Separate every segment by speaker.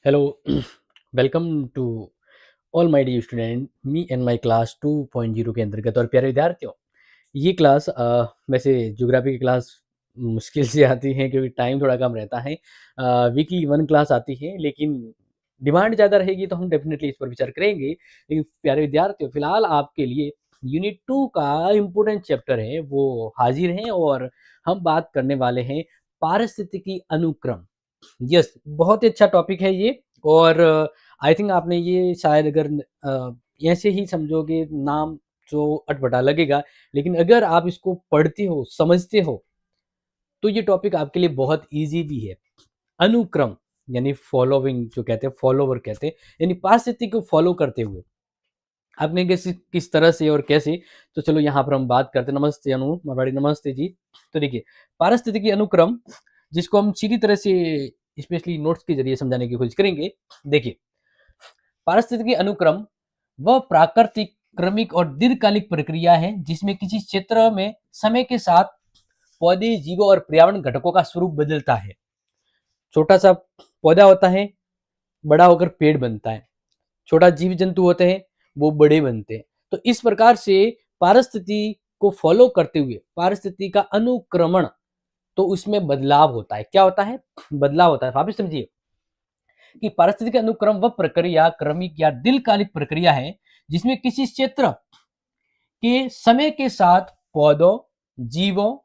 Speaker 1: Hello, welcome to all my dear student, me and my class 2.0 के अंतर्गत। और प्यारे विद्यार्थियों, ये क्लास वैसे ज्योग्राफी की क्लास मुश्किल से आती है क्योंकि टाइम थोड़ा कम रहता है। वीकली 1 क्लास आती है, लेकिन डिमांड ज़्यादा रहेगी तो हम डेफिनेटली इस पर विचार करेंगे। लेकिन प्यारे विद्यार्थियों, फिलहाल आपके लिए यूनिट 2 का इम्पोर्टेंट चैप्टर है वो हाजिर है, और हम बात करने वाले हैं पारिस्थितिकी अनुक्रम। यस, बहुत ही अच्छा टॉपिक है ये। और आई थिंक आपने ये शायद अगर ऐसे ही समझोगे नाम जो अटपटा लगेगा, लेकिन अगर आप इसको पढ़ते हो, समझते हो, तो ये टॉपिक आपके लिए बहुत ईज़ी भी है। अनुक्रम यानी फॉलोइंग जो कहते हैं, फॉलोवर कहते हैं, यानी पारिस्थितिकी को फॉलो करते हुए आपने किस तरह से और कैसे। तो चलो यहाँ पर हम बात करते हैं। नमस्ते अनु, बड़ी नमस्ते जी। तो देखिए, पारिस्थितिकी अनुक्रम, जिसको हम सीधी तरह से स्पेशली नोट्स के जरिए समझाने की कोशिश करेंगे। देखिए, पारिस्थितिकी अनुक्रम वह प्राकृतिक, क्रमिक और दीर्घकालिक प्रक्रिया है जिसमें किसी क्षेत्र में समय के साथ पौधे, जीवों और पर्यावरण घटकों का स्वरूप बदलता है। छोटा सा पौधा होता है, बड़ा होकर पेड़ बनता है। छोटा जीव जंतु होते हैं, वो बड़े बनते हैं। तो इस प्रकार से पारिस्थिति को फॉलो करते हुए पारिस्थिति का अनुक्रमण, तो उसमें बदलाव होता है। क्या होता है? बदलाव होता है। वापस समझिए कि पारिस्थितिक अनुक्रम वह प्रक्रिया, क्रमिक या दीर्घकालिक प्रक्रिया है जिसमें किसी क्षेत्र के समय के साथ पौधों, जीवों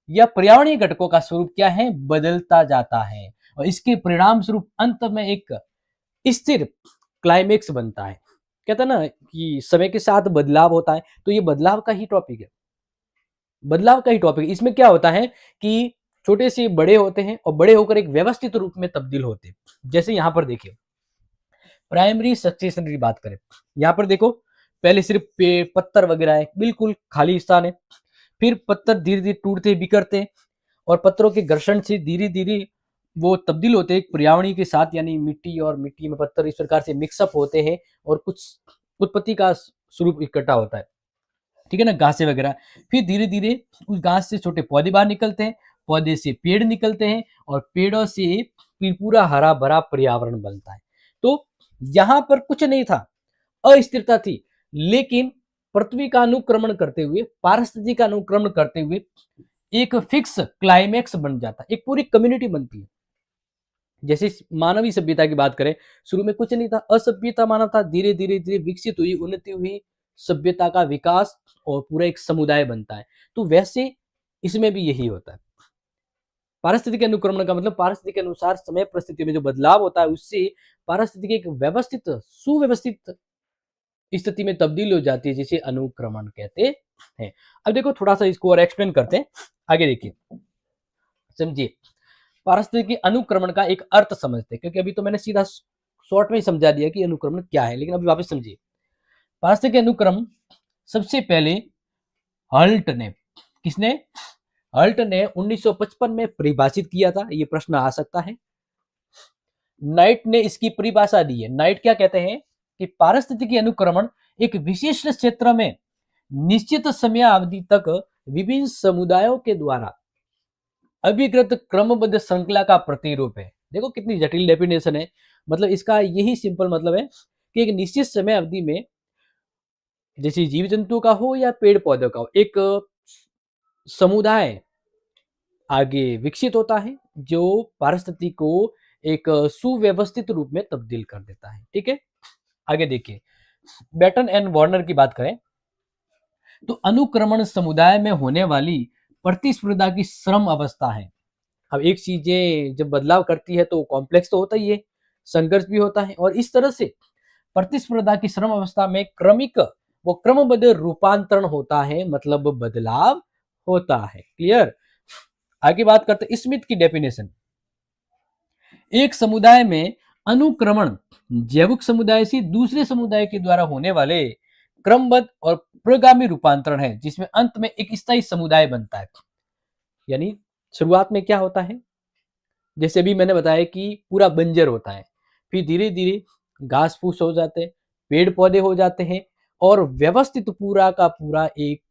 Speaker 1: या पर्यावरणीय घटकों का स्वरूप क्या है? बदलता जाता है, और इसके परिणाम स्वरूप अंत में एक स्थिर क्लाइमेक्स बनता है। कहता है ना कि समय के साथ बदलाव होता है, तो ये बदलाव का ही टॉपिक है। बदलाव का ही टॉपिक है। इसमें क्या होता है कि छोटे से बड़े होते हैं और बड़े होकर एक व्यवस्थित रूप में तब्दील होते हैं। जैसे यहाँ पर देखिए, प्राइमरी सक्सेशन की बात करें, यहाँ पर देखो, पहले सिर्फ पेड़ पत्थर वगैरह है, बिल्कुल खाली स्थान है। फिर पत्थर धीरे धीरे टूटते बिखरते हैं, और पत्थरों के घर्षण से धीरे धीरे वो तब्दील होते हैं एक पर्यावरणीय के साथ, यानी मिट्टी और मिट्टी में पत्थर इस प्रकार से मिक्सअप होते हैं, और कुछ उत्पत्ति का स्वरूप इकट्ठा होता है। ठीक है ना, घासें वगैरह। फिर धीरे धीरे उस घास से छोटे पौधे बाहर निकलते हैं, पौधे से पेड़ निकलते हैं, और पेड़ों से फिर पूरा हरा भरा पर्यावरण बनता है। तो यहाँ पर कुछ नहीं था, अस्थिरता थी, लेकिन पृथ्वी का अनुक्रमण करते हुए, पारिस्थितिकी का अनुक्रमण करते हुए एक फिक्स क्लाइमेक्स बन जाता है, एक पूरी कम्युनिटी बनती है। जैसे मानवीय सभ्यता की बात करें, शुरू में कुछ नहीं था, असभ्यता मानव था, धीरे धीरे धीरे विकसित हुई, उन्नति हुई, सभ्यता का विकास, और पूरा एक समुदाय बनता है। तो वैसे इसमें भी यही होता है। पारिस्थितिकी अनुक्रमण का मतलब पारिस्थिति के अनुसार समय परिस्थिति में जो बदलाव होता है, उससे पारिस्थितिकी एक व्यवस्थित, सुव्यवस्थित स्थिति में तब्दील हो जाती है, जिसे अनुक्रमण कहते हैं। अब देखो, थोड़ा सा इसको और एक्सप्लेन करते हैं। आगे देखिए, समझिए, पारिस्थितिकी अनुक्रमण का एक अर्थ समझते हैं, क्योंकि अभी तो मैंने सीधा शॉर्ट में ही समझा दिया कि अनुक्रमण क्या है, लेकिन अभी वापस समझिए। पारिस्थितिकी अनुक्रम सबसे पहले हल्ट ने, किसने? हल्ट ने 1955 में परिभाषित किया था। ये प्रश्न आ सकता है। नाइट ने इसकी परिभाषा दी है। नाइट क्या कहते हैं कि पारिस्थितिकी अनुक्रमण एक विशेष क्षेत्र में निश्चित समय अवधि तक विभिन्न समुदायों के द्वारा अभिकृत क्रमबद्ध श्रृंखला का प्रतिरूप है। देखो कितनी जटिल डेफिनेशन है। मतलब इसका यही सिंपल मतलब है कि एक निश्चित समय अवधि में, जैसे जीव जंतु का हो या पेड़ पौधों का हो, एक समुदाय आगे विकसित होता है जो पारिस्थिति को एक सुव्यवस्थित रूप में तब्दील कर देता है। ठीक है, आगे देखिए, बैटन एंड वार्नर की बात करें तो अनुक्रमण समुदाय में होने वाली प्रतिस्पर्धा की श्रम अवस्था है। अब एक चीजें जब बदलाव करती है तो कॉम्प्लेक्स तो होता ही है, संघर्ष भी होता है, और इस तरह से प्रतिस्पर्धा की श्रम अवस्था में क्रमिक वो क्रमबद्ध रूपांतरण होता है, मतलब बदलाव होता है। क्लियर? आगे बात करते हैं स्मिथ की डेफिनेशन। एक समुदाय में अनुक्रमण जैविक समुदाय से दूसरे समुदाय के द्वारा होने वाले क्रमबद्ध और प्रगामी रूपांतरण है, जिसमें अंत में एक स्थायी समुदाय बनता है। यानी शुरुआत में क्या होता है, जैसे भी मैंने बताया कि पूरा बंजर होता है, फिर धीरे धीरे घास फूस हो जाते हैं, पेड़ पौधे हो जाते हैं, और व्यवस्थित पूरा का पूरा एक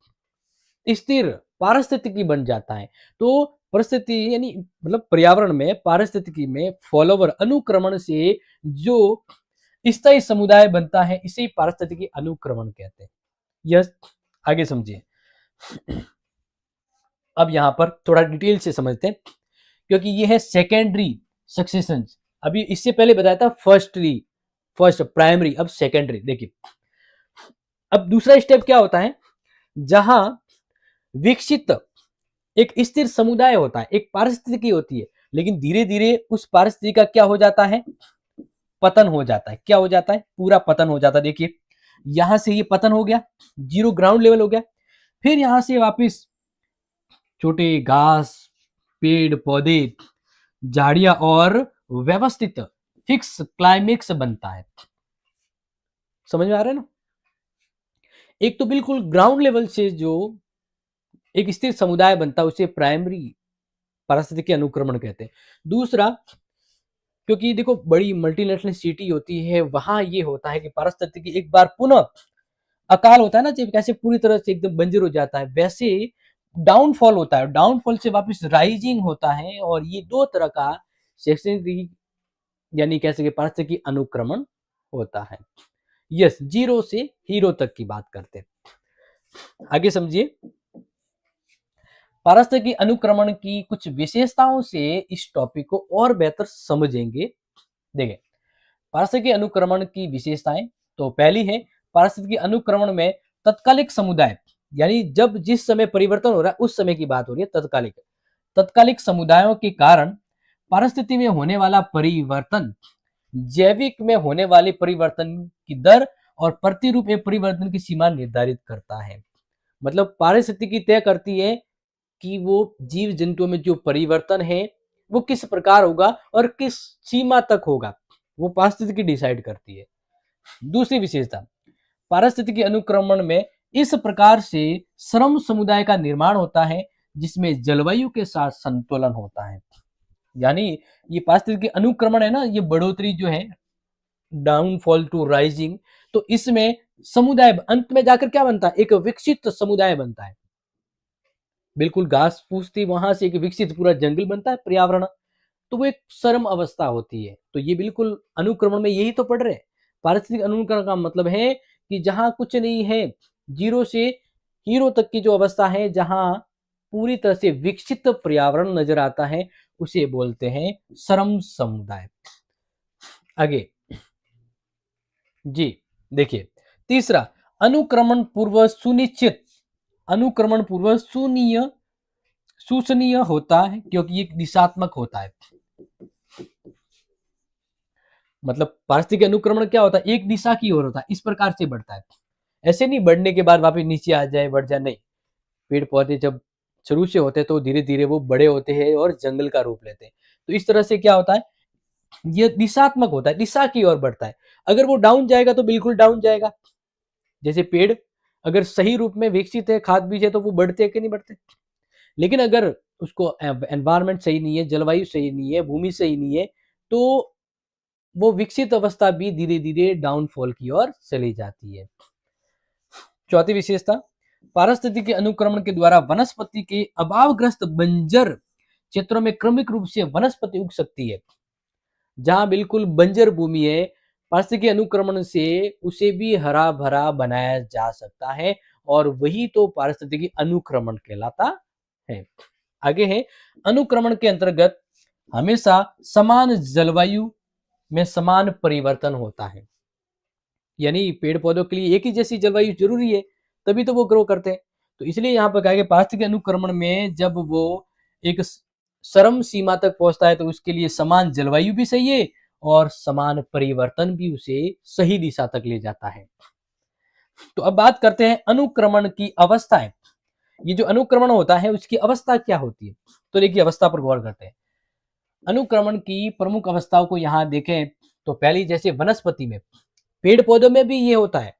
Speaker 1: स्थिर पारिस्थितिकी बन जाता है। तो परिस्थिति यानी मतलब पर्यावरण में, पारिस्थितिकी में फॉलोवर अनुक्रमण से जो स्थायी समुदाय बनता है, इसे पारिस्थितिकी अनुक्रमण कहते हैं। यस, आगे समझिए। अब यहाँ पर थोड़ा डिटेल से समझते हैं, क्योंकि ये है सेकेंडरी सक्सेशन। अभी इससे पहले बताया था फर्स्ट प्राइमरी, अब सेकेंडरी। देखिए अब दूसरा स्टेप क्या होता है, जहां विकसित एक स्थिर समुदाय होता है, एक पारिस्थितिकी होती है, लेकिन धीरे धीरे उस पारिस्थितिकी का क्या हो जाता है, पतन हो जाता है। क्या हो जाता है, पूरा पतन हो जाता है। देखिए यहां से ये पतन हो गया, जीरो ग्राउंड लेवल हो गया, फिर यहां से वापस छोटे घास, पेड़ पौधे, झाड़ियां और व्यवस्थित फिक्स क्लाइमेक्स बनता है। समझ में आ रहा है ना? एक तो बिल्कुल ग्राउंड लेवल से जो एक स्थिर समुदाय बनता है उसे प्राइमरी पारिस्थितिकी अनुक्रमण कहते हैं। दूसरा, क्योंकि देखो बड़ी मल्टीनेशनल सिटी होती है, वहां ये होता है कि पारिस्थितिकी एक बार पुनः अकाल होता है ना, जब कैसे पूरी तरह से एकदम बंजर हो जाता है, वैसे डाउनफॉल होता है, डाउनफॉल से वापस राइजिंग होता है, और ये दो तरह का सेक्शनरी यानी कह सके पारिस्थितिकी अनुक्रमण होता है। यस, जीरो से हीरो तक की बात करते हैं। आगे समझिए, पारिस्थितिकी अनुक्रमण की कुछ विशेषताओं से इस टॉपिक को और बेहतर समझेंगे। देखिए पारिस्थितिकी अनुक्रमण की विशेषताएं, तो पहली है पारिस्थितिकी अनुक्रमण में तत्कालिक समुदाय, यानी जब जिस समय परिवर्तन हो रहा है उस समय की बात हो रही है। तत्कालिक समुदायों के कारण परिस्थिति में होने वाला परिवर्तन जैविक में होने वाले परिवर्तन की दर और प्रतिरूप में परिवर्तन की सीमा निर्धारित करता है। मतलब पारिस्थितिकी तय करती है कि वो जीव जंतुओं में जो परिवर्तन है वो किस प्रकार होगा और किस सीमा तक होगा, वो पारिस्थितिकी डिसाइड करती है। दूसरी विशेषता, पारिस्थितिकी अनुक्रमण में इस प्रकार से श्रम समुदाय का निर्माण होता है जिसमें जलवायु के साथ संतुलन होता है। यानी ये पारिस्थितिकी अनुक्रमण है ना, ये बढ़ोतरी जो है, डाउनफॉल टू राइजिंग, तो इसमें समुदाय अंत में जाकर क्या बनता है, एक विकसित समुदाय बनता है। बिल्कुल घास फूस थी, वहां से एक विकसित पूरा जंगल बनता है, पर्यावरण, तो वो एक चरम अवस्था होती है। तो ये बिल्कुल अनुक्रमण में यही तो पढ़ रहे हैं। पारिस्थितिक अनुक्रमण का मतलब है कि जहां कुछ नहीं है, जीरो से हीरो तक की जो अवस्था है, जहां पूरी तरह से विकसित पर्यावरण नजर आता है, उसे बोलते हैं श्रम समुदाय। आगे जी देखिए, तीसरा, अनुक्रमण पूर्व सूचनीय होता है, क्योंकि ये दिशात्मक होता है। मतलब पारिस्थितिक अनुक्रमण क्या होता है, एक दिशा की ओर होता है, इस प्रकार से बढ़ता है। ऐसे नहीं बढ़ने के बाद वापस नीचे आ जाए, बढ़ जाए, नहीं। पेड़ पौधे जब शुरू से होते हैं तो धीरे धीरे वो बड़े होते हैं और जंगल का रूप लेते हैं। तो इस तरह से क्या होता है, ये दिशात्मक होता है, दिशा की ओर बढ़ता है। अगर वो डाउन जाएगा तो बिल्कुल डाउन जाएगा। जैसे पेड़ अगर सही रूप में विकसित है, खाद बीज है, तो वो बढ़ते हैं कि नहीं बढ़ते। लेकिन अगर उसको एनवायरमेंट सही नहीं है, जलवायु सही नहीं है, भूमि सही नहीं है, तो वो विकसित अवस्था भी धीरे धीरे डाउनफॉल की ओर चली जाती है। चौथी विशेषता, पारिस्थितिकी अनुक्रमण के द्वारा वनस्पति के अभावग्रस्त बंजर क्षेत्रों में क्रमिक रूप से वनस्पति उग सकती है। जहां बिल्कुल बंजर भूमि है, पारिस्थितिकी अनुक्रमण से उसे भी हरा भरा बनाया जा सकता है, और वही तो पारिस्थितिकी अनुक्रमण कहलाता है। आगे है, अनुक्रमण के अंतर्गत हमेशा समान जलवायु में समान परिवर्तन होता है। यानी पेड़ पौधों के लिए एक ही जैसी जलवायु जरूरी है, तभी तो वो ग्रो करते हैं। तो इसलिए यहाँ पर कहा गया पारिस्थितिकी अनुक्रमण में जब वो एक चरम सीमा तक पहुंचता है तो उसके लिए समान जलवायु भी सही है और समान परिवर्तन भी उसे सही दिशा तक ले जाता है। तो अब बात करते हैं अनुक्रमण की अवस्थाएं। ये जो अनुक्रमण होता है उसकी अवस्था क्या होती है, तो देखिए अवस्था पर गौर करते हैं। अनुक्रमण की प्रमुख अवस्थाओं को यहाँ देखें तो पहली, जैसे वनस्पति में, पेड़ पौधों में भी ये होता है।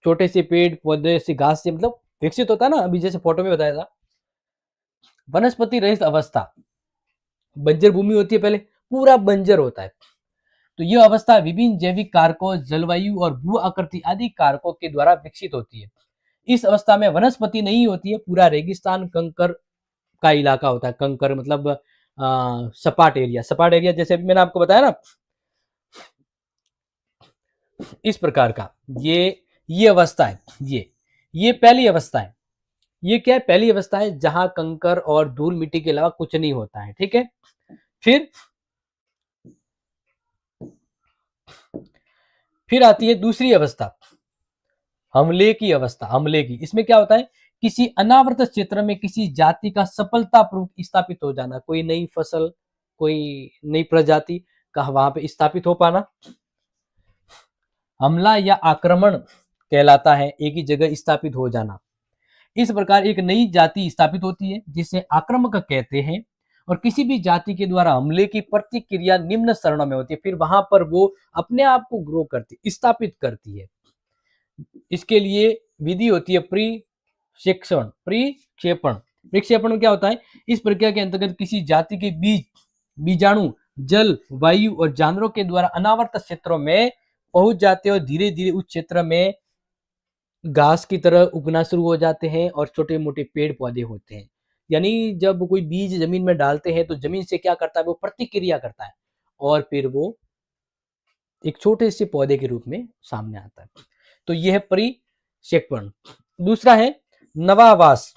Speaker 1: छोटे से पेड़ पौधे से, घास से मतलब विकसित होता है ना, अभी जैसे फोटो में बताया था। वनस्पति रहित अवस्था, बंजर भूमि होती है, पहले पूरा बंजर होता है। तो यह अवस्था विभिन्न जैविक कारकों, जलवायु और भू आकृति आदि कारकों के द्वारा विकसित होती है। इस अवस्था में वनस्पति नहीं होती है, पूरा रेगिस्तान, कंकर का इलाका होता है। कंकर मतलब सपाट एरिया, सपाट एरिया जैसे अभी मैंने आपको बताया ना, इस प्रकार का ये अवस्था है। ये पहली अवस्था है। ये क्या है? पहली अवस्था है जहां कंकर और धूल मिट्टी के अलावा कुछ नहीं होता है। ठीक है। फिर आती है दूसरी अवस्था, हमले की अवस्था। हमले की, इसमें क्या होता है? किसी अनावृत क्षेत्र में किसी जाति का सफलतापूर्वक स्थापित हो जाना, कोई नई फसल, कोई नई प्रजाति का वहां पे स्थापित हो पाना, हमला या आक्रमण कहलाता है, एक ही जगह स्थापित हो जाना। इस प्रकार एक नई जाति स्थापित होती है जिसे आक्रमक कहते हैं, और किसी भी जाति के द्वारा हमले की प्रतिक्रिया निम्न चरणों में होती है। फिर वहां पर वो अपने आप को ग्रो करती, स्थापित करती है। इसके लिए विधि होती है प्रक्षेपण। प्रक्षेपण में क्या होता है? इस प्रक्रिया के अंतर्गत किसी जाति के बीज, बीजाणु जल, वायु और जानवरों के द्वारा अनावृत क्षेत्रों में पहुंच जाते हैं और धीरे धीरे उस क्षेत्र में घास की तरह उगना शुरू हो जाते हैं और छोटे मोटे पेड़ पौधे होते हैं। यानी जब कोई बीज जमीन में डालते हैं तो जमीन से क्या करता है? वो प्रतिक्रिया करता है और फिर वो एक छोटे से पौधे के रूप में सामने आता है। तो यह है परिक्षेपण। दूसरा है नवावास।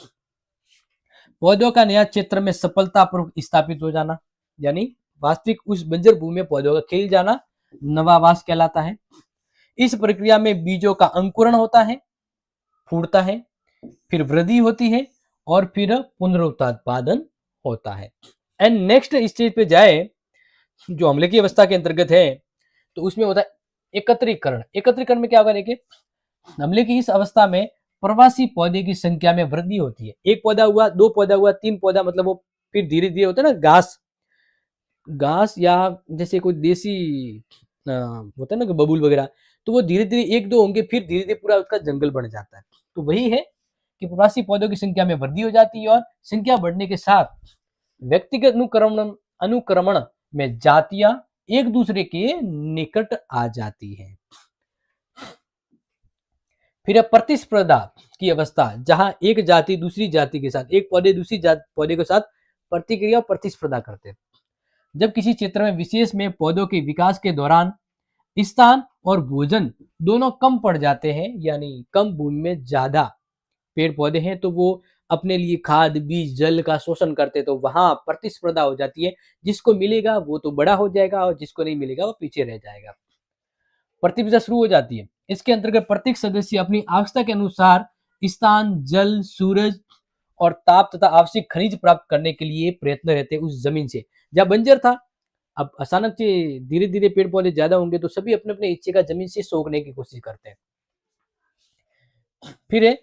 Speaker 1: पौधों का नया क्षेत्र में सफलतापूर्वक स्थापित हो जाना, यानी वास्तविक उस बंजर भूमि में पौधों का खिल जाना नवावास कहलाता है। इस प्रक्रिया में बीजों का अंकुरण होता है, फूटता है, फिर वृद्धि होती है और फिर पुनरुत्पादन होता है। एंड नेक्स्ट स्टेज पे जाए, जो हमले की अवस्था के अंतर्गत है, तो उसमें होता है एकत्रीकरण। एकत्रीकरण में क्या होगा? देखिए, हमले की इस अवस्था में प्रवासी पौधे की संख्या में वृद्धि होती है। एक पौधा हुआ, दो पौधा हुआ, तीन पौधा, मतलब वो फिर धीरे धीरे होता है ना, घास या जैसे कोई देसी होता है ना बबूल वगैरह, तो वो धीरे धीरे एक दो होंगे, फिर धीरे धीरे पूरा उसका जंगल बन जाता है। तो वही है कि प्रवासी पौधों की संख्या में वृद्धि हो जाती है और संख्या बढ़ने के साथ व्यक्तिगत अनुक्रमण में जातियां एक दूसरे के निकट आ जाती है। फिर प्रतिस्पर्धा की अवस्था, जहां एक जाति दूसरी जाति के साथ, एक पौधे दूसरी पौधे के साथ प्रतिक्रिया और प्रतिस्पर्धा करते हैं। जब किसी क्षेत्र में विशेष में पौधों के विकास के दौरान स्थान और भोजन दोनों कम पड़ जाते हैं, यानी कम भूमि में ज्यादा पेड़ पौधे हैं तो वो अपने लिए खाद, बीज, जल का शोषण करते, तो वहां प्रतिस्पर्धा हो जाती है। जिसको मिलेगा वो तो बड़ा हो जाएगा और जिसको नहीं मिलेगा वो पीछे रह जाएगा। प्रतिस्पर्धा शुरू हो जाती है। इसके अंतर्गत प्रत्येक सदस्य अपनी आवश्यकता के अनुसार स्थान, जल, सूरज और ताप तथा आवश्यक खनिज प्राप्त करने के लिए प्रयत्न रहते हैं उस जमीन से। जहाँ बंजर था, अब अचानक से धीरे धीरे पेड़ पौधे ज्यादा होंगे तो सभी अपने अपने इच्छे का जमीन से सोखने की कोशिश करते हैं। फिर है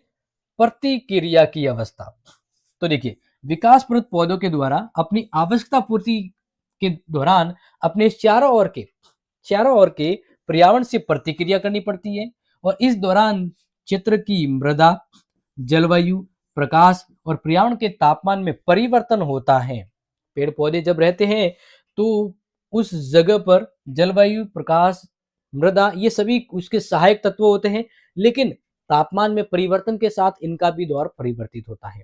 Speaker 1: प्रतिक्रिया की अवस्था। तो देखिए, विकासप्रद पौधों के द्वारा अपनी आवश्यकता पूर्ति के दौरान अपने चारों ओर के पर्यावरण से प्रतिक्रिया करनी पड़ती है, और इस दौरान क्षेत्र की मृदा, जलवायु, प्रकाश और पर्यावरण के तापमान में परिवर्तन होता है। पेड़ पौधे जब रहते हैं तो उस जगह पर जलवायु, प्रकाश, मृदा, ये सभी उसके सहायक तत्व होते हैं, लेकिन तापमान में परिवर्तन के साथ इनका भी दौर परिवर्तित होता है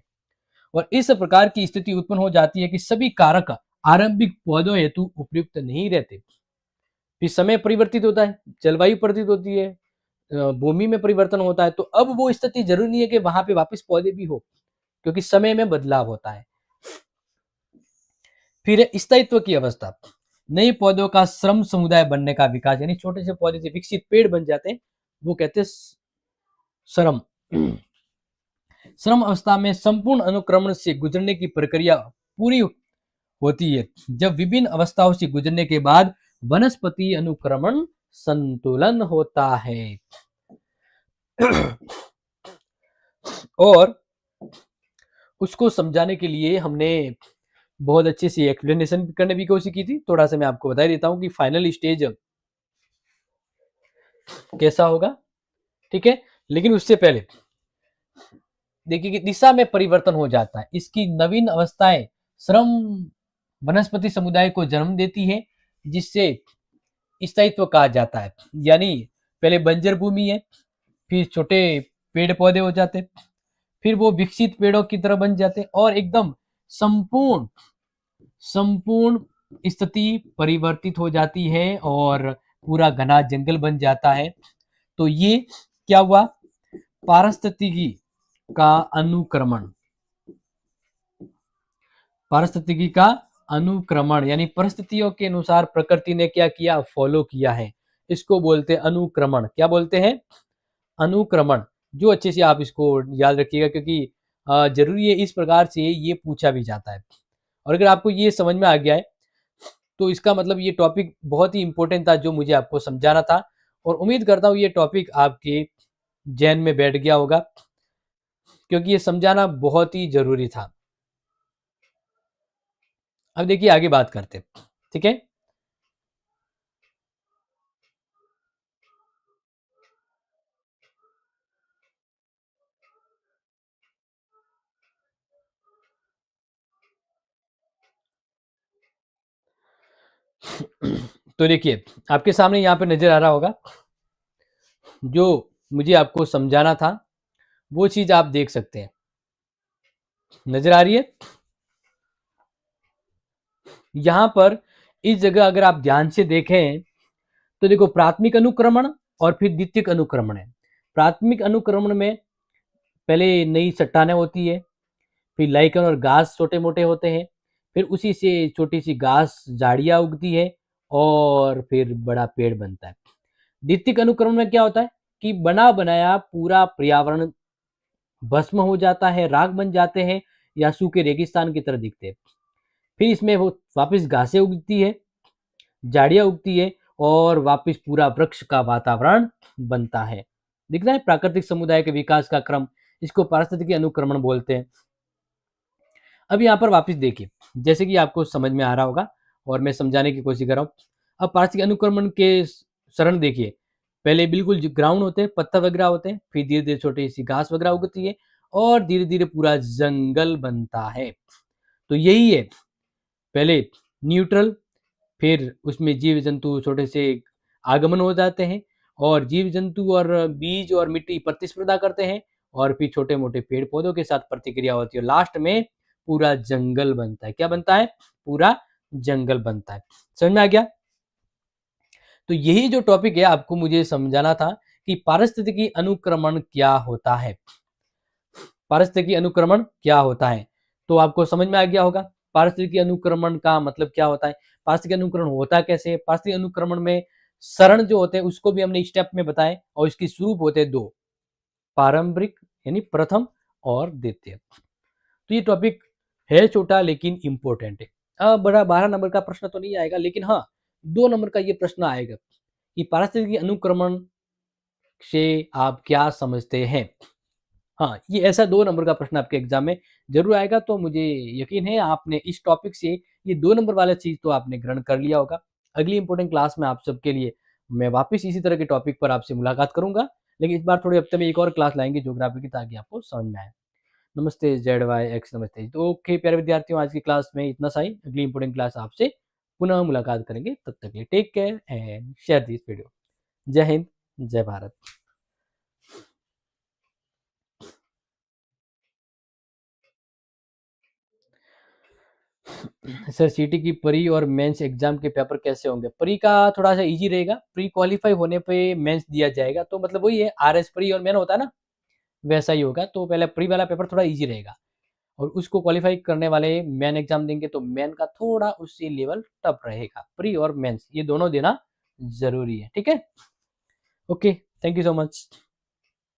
Speaker 1: और इस प्रकार की स्थिति उत्पन्न हो जाती है कि सभी कारक आरंभिक पौधों हेतु उपयुक्त नहीं रहते। फिर समय परिवर्तित होता है, जलवायु परिवर्तित होती है, भूमि में परिवर्तन होता है, तो अब वो स्थिति जरूरी नहीं है कि वहां पे वापस पौधे भी हो, क्योंकि समय में बदलाव होता है। फिर स्थायित्व की अवस्था, नए पौधों का श्रम समुदाय बनने का विकास, यानी छोटे से पौधे से विकसित पेड़ बन जाते हैं, वो कहते हैं श्रम। श्रम अवस्था में संपूर्ण अनुक्रमण से गुजरने की प्रक्रिया पूरी होती है, जब विभिन्न अवस्थाओं से गुजरने के बाद वनस्पति अनुक्रमण संतुलन होता है। और उसको समझाने के लिए हमने बहुत अच्छे से एक्सप्लेनेशन करने की कोशिश की थी। थोड़ा सा मैं आपको बता देता हूं कि फाइनल स्टेज कैसा होगा, ठीक है। लेकिन उससे पहले देखिए कि दिशा में परिवर्तन हो जाता है। इसकी नवीन अवस्थाएं श्रम वनस्पति समुदाय को जन्म देती है, जिससे स्थायित्व कहा जाता है। यानी पहले बंजर भूमि है, फिर छोटे पेड़ पौधे हो जाते, फिर वो विकसित पेड़ों की तरह बन जाते और एकदम संपूर्ण संपूर्ण स्थिति परिवर्तित हो जाती है और पूरा घना जंगल बन जाता है। तो ये क्या हुआ? पारिस्थितिकी का अनुक्रमण। पारिस्थितिकी का अनुक्रमण यानी परिस्थितियों के अनुसार प्रकृति ने क्या किया? फॉलो किया है। इसको बोलते हैं अनुक्रमण। क्या बोलते हैं? अनुक्रमण। जो अच्छे से आप इसको याद रखिएगा, क्योंकि जरूरी है, इस प्रकार से ये पूछा भी जाता है। और अगर आपको ये समझ में आ गया है तो इसका मतलब ये टॉपिक बहुत ही इंपॉर्टेंट था जो मुझे आपको समझाना था, और उम्मीद करता हूँ ये टॉपिक आपके जहन में बैठ गया होगा, क्योंकि ये समझाना बहुत ही जरूरी था। अब देखिए आगे बात करते हैं, ठीक है। तो देखिए आपके सामने यहाँ पे नजर आ रहा होगा, जो मुझे आपको समझाना था वो चीज आप देख सकते हैं। नजर आ रही है? यहां पर इस जगह अगर आप ध्यान से देखें तो देखो, प्राथमिक अनुक्रमण और फिर द्वितीयक अनुक्रमण है। प्राथमिक अनुक्रमण में पहले नई चट्टानें होती है, फिर लाइकन और घास छोटे मोटे होते हैं, फिर उसी से छोटी सी घास झाड़ियां उगती है और फिर बड़ा पेड़ बनता है। द्वितीयक अनुक्रमण में क्या होता है कि बना बनाया पूरा पर्यावरण भस्म हो जाता है, राख बन जाते हैं या सूखे रेगिस्तान की तरह दिखते हैं। फिर इसमें वो वापस घासें उगती है, झाड़ियां उगती है और वापस पूरा वृक्ष का वातावरण बनता है। दिख रहा है प्राकृतिक समुदाय के विकास का क्रम, इसको पारिस्थितिकी अनुक्रमण बोलते हैं। अब यहाँ पर वापस देखिए, जैसे कि आपको समझ में आ रहा होगा और मैं समझाने की कोशिश कर रहा हूँ। अब पारिस्थितिक अनुक्रमण के चरण देखिए, पहले बिल्कुल ग्राउंड होते हैं, पत्थर वगैरह होते हैं, फिर धीरे धीरे छोटी सी घास वगैरह उगती है और धीरे धीरे पूरा जंगल बनता है। तो यही है, पहले न्यूट्रल, फिर उसमें जीव जंतु छोटे से आगमन हो जाते हैं और जीव जंतु और बीज और मिट्टी प्रतिस्पर्धा करते हैं और फिर छोटे मोटे पेड़ पौधों के साथ प्रतिक्रिया होती है। लास्ट में पूरा जंगल बनता है। क्या बनता है? पूरा जंगल बनता है। समझ में आ गया? तो यही जो टॉपिक है आपको मुझे समझाना था कि पारिस्थितिकी अनुक्रमण क्या होता है। पारिस्थितिकी अनुक्रमण क्या होता है, तो आपको समझ में आ गया होगा पारिस्थितिकी अनुक्रमण का मतलब क्या होता है, पारिस्थितिकी अनुक्रमण होता कैसे है। पारिस्थितिकी अनुक्रमण में सरण जो होते हैं उसको भी हमने स्टेप में बताए और इसकी स्वरूप होते हैं दो, पारंपरिक यानी प्रथम और द्वितीय। तो ये टॉपिक है छोटा लेकिन इंपॉर्टेंट है। अब बड़ा 12 नंबर का प्रश्न तो नहीं आएगा, लेकिन हाँ 2 नंबर का ये प्रश्न आएगा कि पारिस्थितिकी अनुक्रमण से आप क्या समझते हैं। हाँ, ये ऐसा 2 नंबर का प्रश्न आपके एग्जाम में जरूर आएगा। तो मुझे यकीन है आपने इस टॉपिक से ये 2 नंबर वाला चीज तो आपने ग्रहण कर लिया होगा। अगली इंपॉर्टेंट क्लास में आप सबके लिए मैं वापस इसी तरह के टॉपिक पर आपसे मुलाकात करूंगा, लेकिन इस बार थोड़े हफ्ते में एक और क्लास लाएंगे ज्योग्राफी की, ताकि आपको समझ में आए। नमस्ते ZYX, नमस्ते। तो ओके प्यारे विद्यार्थियों, आज की क्लास में इतना सा ही। अगली इंपॉर्टेंट क्लास आपसे पुनः मुलाकात करेंगे। तब तक के लिए take care and share this video. जय हिंद, जय भारत। सर सीटी की प्री और मेंस एग्जाम के पेपर कैसे होंगे? प्री का थोड़ा सा इजी रहेगा, प्री क्वालिफाई होने पे मेंस दिया जाएगा। तो मतलब वही है, RS प्री और मेन होता है ना, वैसा ही होगा। तो पहले प्री वाला पेपर थोड़ा इजी रहेगा और उसको क्वालिफाई करने वाले मेन एग्जाम देंगे, तो मेन का थोड़ा उससे लेवल टफ रहेगा। प्री और मेंस ये दोनों देना जरूरी है, ठीक है। Okay, thank you so much.